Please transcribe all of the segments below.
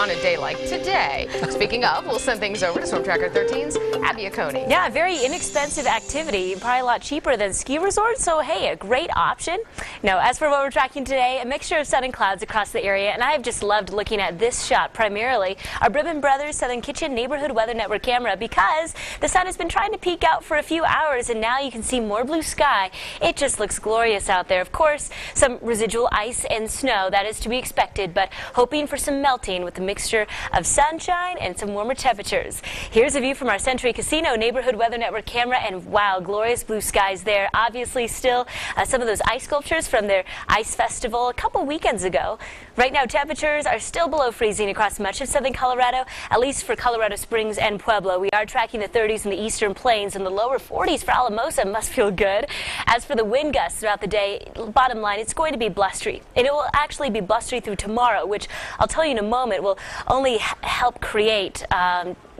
on a day like today. Speaking of, we'll send things over to Storm Tracker 13's Abby Oconee. Yeah, very inexpensive activity, probably a lot cheaper than ski resorts, so hey, a great option. Now, as for what we're tracking today, a mixture of sun and clouds across the area, and I have just loved looking at this shot primarily, our Bribbin Brothers Southern Kitchen Neighborhood Weather Network camera, because the sun has been trying to peek out for a few hours, and now you can see more blue sky. It just looks glorious out there. Of course, some residual ice and snow, that is to be expected, but hoping for some melting with a mixture of sunshine and some warmer temperatures. Here's a view from our Century Casino Neighborhood Weather Network camera, and wow, glorious blue skies there. Obviously still some of those ice sculptures from their ice festival a couple weekends ago. Right now, temperatures are still below freezing across much of southern Colorado, at least for Colorado Springs and Pueblo. We are tracking the 30s in the eastern plains, and the lower 40s for Alamosa must feel good. As for the wind gusts throughout the day, bottom line, it's going to be blustery. And it will actually be blustery through tomorrow, which I'll tell you in a moment will only help create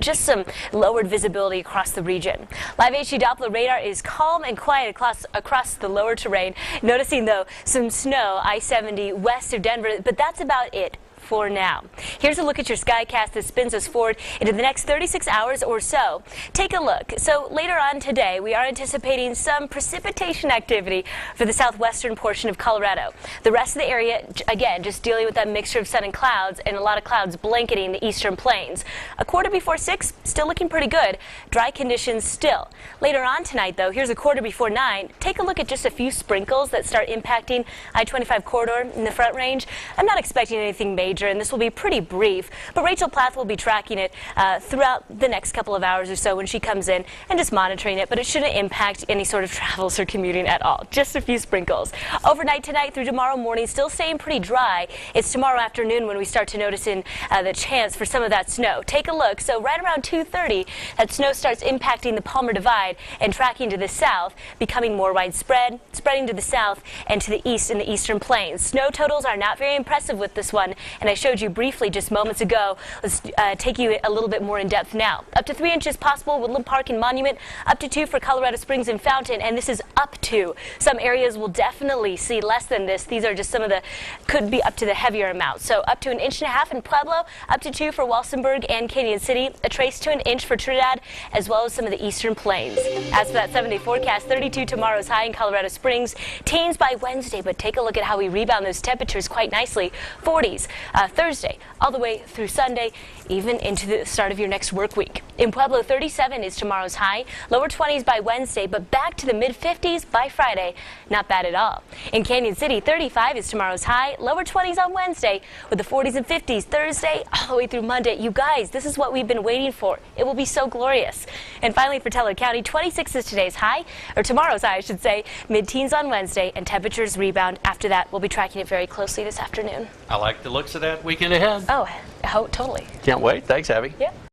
just some lowered visibility across the region. Live HD Doppler radar is calm and quiet across the lower terrain. Noticing, though, some snow I-70 west of Denver, but that's about it for now. Here's a look at your skycast that spins us forward into the next 36 hours or so. Take a look. So later on today, we are anticipating some precipitation activity for the southwestern portion of Colorado. The rest of the area, again, just dealing with that mixture of sun and clouds, and a lot of clouds blanketing the eastern plains. A quarter before 6, still looking pretty good. Dry conditions still. Later on tonight, though, here's a quarter before 9. Take a look at just a few sprinkles that start impacting I-25 corridor in the Front Range. I'm not expecting anything major, and this will be pretty brief, but Rachel Plath will be tracking it throughout the next couple of hours or so when she comes in and just monitoring it, but it shouldn't impact any sort of travels or commuting at all. Just a few sprinkles. Overnight tonight through tomorrow morning, still staying pretty dry. It's tomorrow afternoon when we start to notice the chance for some of that snow. Take a look. So right around 2:30, that snow starts impacting the Palmer Divide and tracking to the south, becoming more widespread, spreading to the south and to the east in the eastern plains. Snow totals are not very impressive with this one, and I showed you briefly just moments ago. Let's take you a little bit more in depth now. Up to 3 inches possible Woodland Park and Monument, up to 2 for Colorado Springs and Fountain, and this is up to. Some areas will definitely see less than this. These are just some of the, could be up to the heavier amounts. So up to 1.5 inches in Pueblo, up to 2 for Walsenburg and Canyon City, a trace to 1 inch for Trinidad, as well as some of the eastern plains. As for that 7-day forecast, 32 tomorrow's high in Colorado Springs, teens by Wednesday, but take a look at how we rebound those temperatures quite nicely. 40s Thursday, all the way through Sunday, even into the start of your next work week. In Pueblo, 37 is tomorrow's high, lower 20s by Wednesday, but back to the mid-50s by Friday. Not bad at all. In Canyon City, 35 is tomorrow's high, lower 20s on Wednesday, with the 40s and 50s Thursday, all the way through Monday. You guys, this is what we've been waiting for. It will be so glorious. And finally, for Teller County, 26 is today's high, or tomorrow's high, I should say, mid-teens on Wednesday, and temperatures rebound after that. We'll be tracking it very closely this afternoon. I like the looks of that weekend ahead. Oh, totally. Can't wait. Thanks, Abby. Yep.